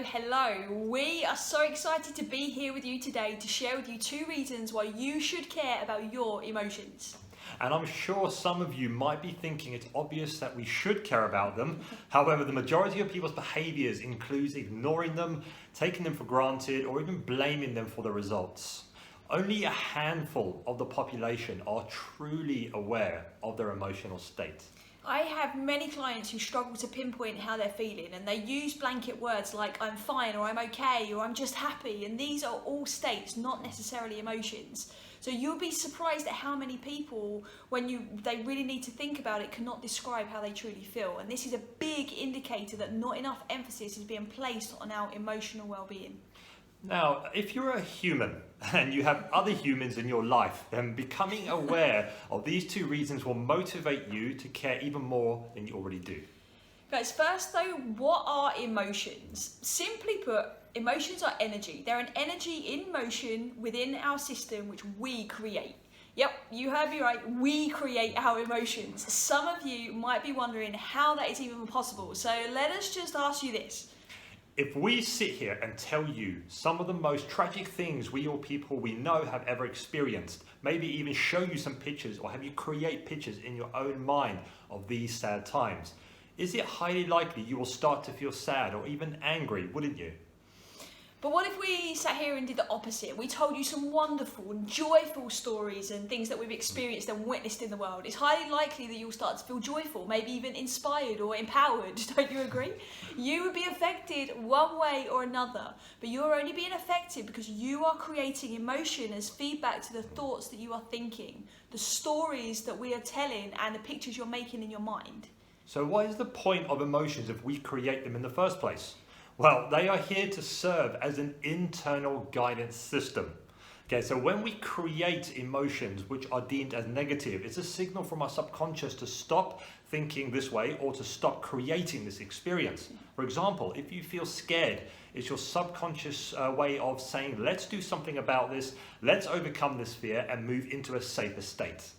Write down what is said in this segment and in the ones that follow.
Hello. We are so excited to be here with you today to share with you 2 reasons why you should care about your emotions. And I'm sure some of you might be thinking it's obvious that we should care about them. However, the majority of people's behaviors includes ignoring them, taking them for granted, or even blaming them for the results. Only a handful of the population are truly aware of their emotional state. I have many clients who struggle to pinpoint how they're feeling, and they use blanket words like I'm fine, or I'm okay, or I'm just happy, and these are all states, not necessarily emotions. So you'll be surprised at how many people, when they really need to think about it, cannot describe how they truly feel. And this is a big indicator that not enough emphasis is being placed on our emotional well-being. Now, if you're a human and you have other humans in your life, then becoming aware of these 2 reasons will motivate you to care even more than you already do. Guys, first though, what are emotions? Simply put, emotions are energy. They're an energy in motion within our system which we create. Yep, you heard me right, we create our emotions. Some of you might be wondering how that is even possible, so let us just ask you this. If we sit here and tell you some of the most tragic things we or people we know have ever experienced, maybe even show you some pictures or have you create pictures in your own mind of these sad times, is it highly likely you will start to feel sad or even angry, wouldn't you? But what if we sat here and did the opposite? We told you some wonderful and joyful stories and things that we've experienced and witnessed in the world. It's highly likely that you'll start to feel joyful, maybe even inspired or empowered. Don't you agree? You would be affected one way or another, but you're only being affected because you are creating emotion as feedback to the thoughts that you are thinking, the stories that we are telling, and the pictures you're making in your mind. So what is the point of emotions if we create them in the first place? Well, they are here to serve as an internal guidance system. Okay, so when we create emotions which are deemed as negative, it's a signal from our subconscious to stop thinking this way or to stop creating this experience. For example, if you feel scared, it's your subconscious way of saying, let's do something about this, let's overcome this fear and move into a safer state.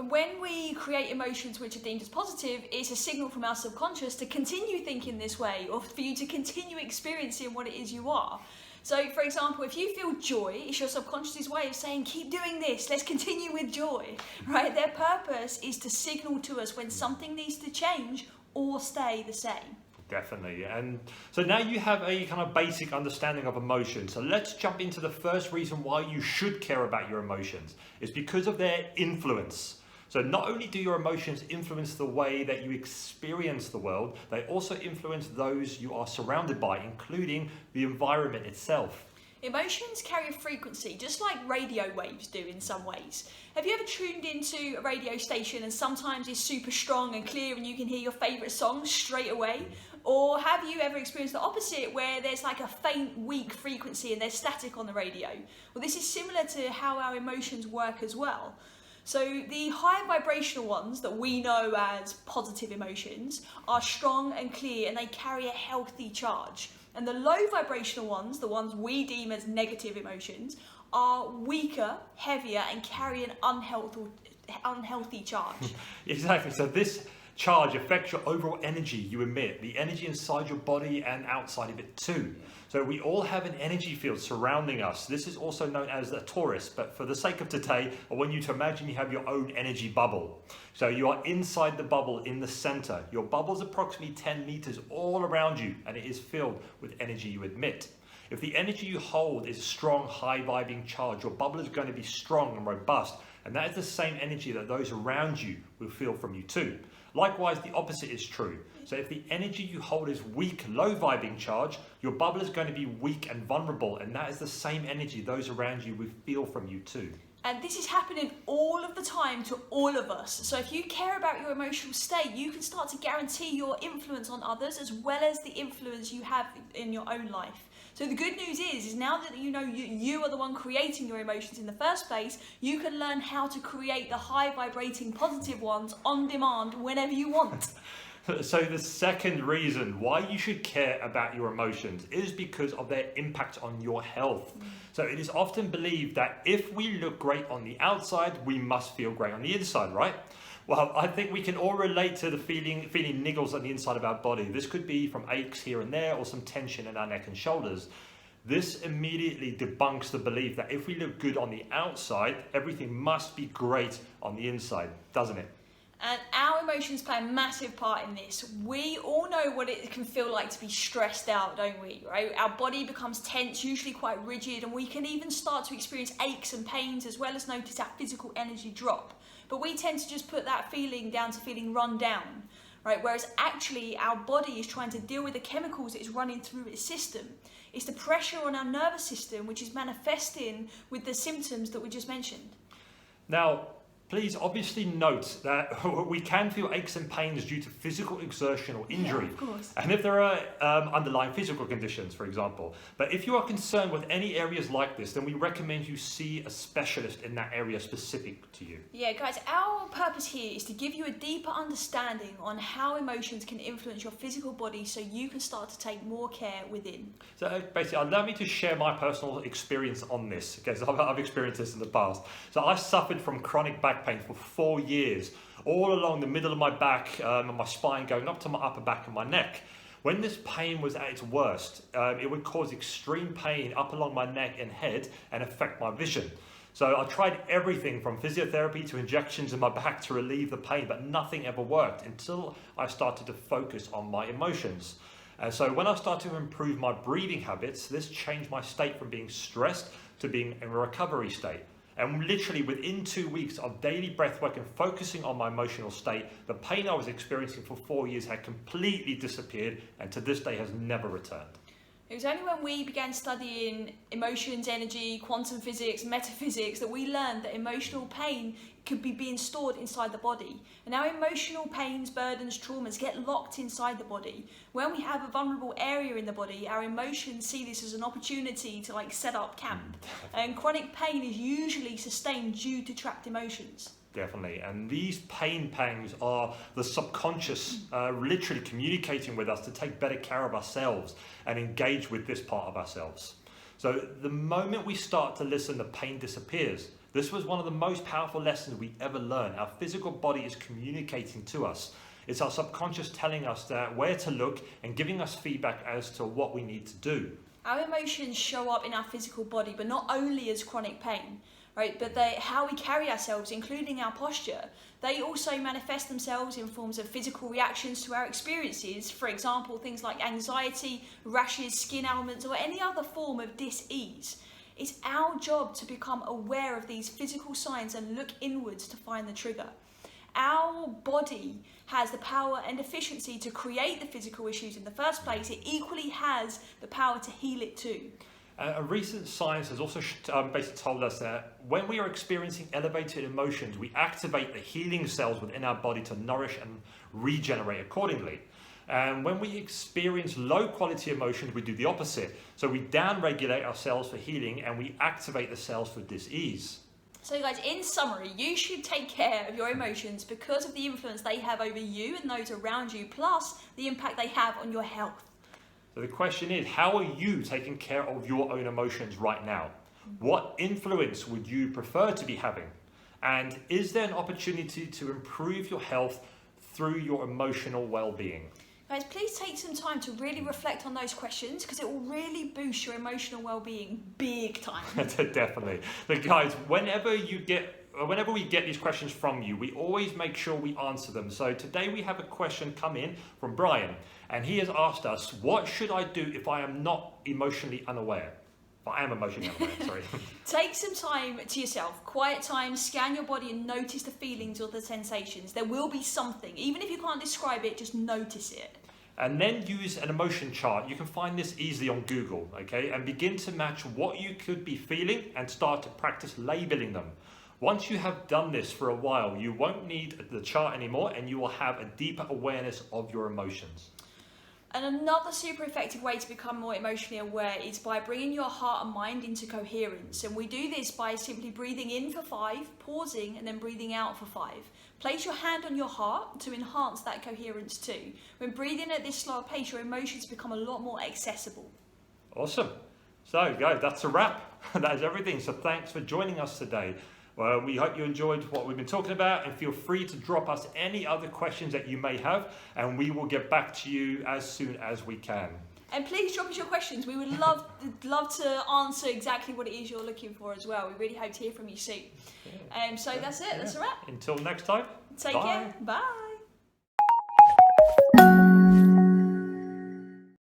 When we create emotions which are deemed as positive, it's a signal from our subconscious to continue thinking this way or for you to continue experiencing what it is you are. So, for example, if you feel joy, it's your subconscious's way of saying, keep doing this, let's continue with joy, right? Their purpose is to signal to us when something needs to change or stay the same. Definitely. And so now you have a kind of basic understanding of emotion. So let's jump into the first reason why you should care about your emotions. It's because of their influence. So not only do your emotions influence the way that you experience the world, they also influence those you are surrounded by, including the environment itself. Emotions carry a frequency, just like radio waves do in some ways. Have you ever tuned into a radio station and sometimes it's super strong and clear and you can hear your favourite song straight away? Or have you ever experienced the opposite, where there's like a faint, weak frequency and there's static on the radio? Well, this is similar to how our emotions work as well. So the high vibrational ones that we know as positive emotions are strong and clear and they carry a healthy charge. And the low vibrational ones, the ones we deem as negative emotions, are weaker, heavier and carry an unhealthy charge. Exactly. So this charge affects your overall energy you emit, the energy inside your body and outside of it too. So we all have an energy field surrounding us. This is also known as a torus, but for the sake of today, I want you to imagine you have your own energy bubble. So you are inside the bubble in the center. Your bubble is approximately 10 meters all around you, and it is filled with energy you emit. If the energy you hold is a strong, high-vibing charge, your bubble is going to be strong and robust, and that is the same energy that those around you will feel from you too. Likewise, the opposite is true. So if the energy you hold is weak, low-vibing charge, your bubble is going to be weak and vulnerable, and that is the same energy those around you will feel from you too. And this is happening all of the time to all of us. So if you care about your emotional state, you can start to guarantee your influence on others as well as the influence you have in your own life. So the good news is now that you know you are the one creating your emotions in the first place, you can learn how to create the high vibrating positive ones on demand whenever you want. So the second reason why you should care about your emotions is because of their impact on your health. So it is often believed that if we look great on the outside, we must feel great on the inside, right? Well, I think we can all relate to the feeling niggles on the inside of our body. This could be from aches here and there or some tension in our neck and shoulders. This immediately debunks the belief that if we look good on the outside, everything must be great on the inside, doesn't it? And our emotions play a massive part in this. We all know what it can feel like to be stressed out, don't we? Right? Our body becomes tense, usually quite rigid, and we can even start to experience aches and pains as well as notice our physical energy drop. But we tend to just put that feeling down to feeling run down, right? Whereas actually our body is trying to deal with the chemicals it's running through its system. It's the pressure on our nervous system which is manifesting with the symptoms that we just mentioned. Now, please obviously note that we can feel aches and pains due to physical exertion or injury. Yeah, of course. And if there are underlying physical conditions, for example. But if you are concerned with any areas like this, then we recommend you see a specialist in that area specific to you. Yeah, guys, our purpose here is to give you a deeper understanding on how emotions can influence your physical body so you can start to take more care within. So basically, allow me to share my personal experience on this, because I've experienced this in the past. So I suffered from chronic back pain for 4 years, all along the middle of my back and my spine, going up to my upper back and my neck. When this pain was at its worst, it would cause extreme pain up along my neck and head and affect my vision. So I tried everything from physiotherapy to injections in my back to relieve the pain, but nothing ever worked until I started to focus on my emotions. And so when I started to improve my breathing habits, this changed my state from being stressed to being in a recovery state. And literally within 2 weeks of daily breath work and focusing on my emotional state, the pain I was experiencing for 4 years had completely disappeared and to this day has never returned. It was only when we began studying emotions, energy, quantum physics, metaphysics that we learned that emotional pain could be being stored inside the body. And our emotional pains, burdens, traumas get locked inside the body. When we have a vulnerable area in the body, our emotions see this as an opportunity to set up camp. And chronic pain is usually sustained due to trapped emotions. Definitely, and these pain pangs are the subconscious literally communicating with us to take better care of ourselves and engage with this part of ourselves. So the moment we start to listen, the pain disappears. This was one of the most powerful lessons we ever learned. Our physical body is communicating to us. It's our subconscious telling us that where to look and giving us feedback as to what we need to do. Our emotions show up in our physical body, but not only as chronic pain. Right, but how we carry ourselves, including our posture, they also manifest themselves in forms of physical reactions to our experiences. For example, things like anxiety, rashes, skin ailments, or any other form of dis-ease. It's our job to become aware of these physical signs and look inwards to find the trigger. Our body has the power and efficiency to create the physical issues in the first place. It equally has the power to heal it too. Recent science has also basically told us that when we are experiencing elevated emotions, we activate the healing cells within our body to nourish and regenerate accordingly. And when we experience low quality emotions, we do the opposite. So we downregulate our cells for healing and we activate the cells for dis-ease. So guys, in summary, you should take care of your emotions because of the influence they have over you and those around you, plus the impact they have on your health. So the question is, how are you taking care of your own emotions right now? What influence would you prefer to be having? And is there an opportunity to improve your health through your emotional well-being? Guys, please take some time to really reflect on those questions because it will really boost your emotional well-being big time. Definitely. But guys, whenever we get these questions from you, we always make sure we answer them. So today we have a question come in from Brian, and he has asked us, what should I do if I am not emotionally unaware? If I am emotionally unaware, sorry. Take some time to yourself, quiet time, scan your body and notice the feelings or the sensations. There will be something. Even if you can't describe it, just notice it. And then use an emotion chart. You can find this easily on Google, okay? And begin to match what you could be feeling and start to practice labeling them. Once you have done this for a while, you won't need the chart anymore and you will have a deeper awareness of your emotions. And another super effective way to become more emotionally aware is by bringing your heart and mind into coherence. And we do this by simply breathing in for 5, pausing, and then breathing out for 5. Place your hand on your heart to enhance that coherence too. When breathing at this slower pace, your emotions become a lot more accessible. Awesome. So guys, that's a wrap. That is everything. So thanks for joining us today. Well, we hope you enjoyed what we've been talking about, and feel free to drop us any other questions that you may have, and we will get back to you as soon as we can. And please drop us your questions. We would love to answer exactly what it is you're looking for as well. We really hope to hear from you soon. So that's it. That's a wrap. Until next time. Take care. Bye.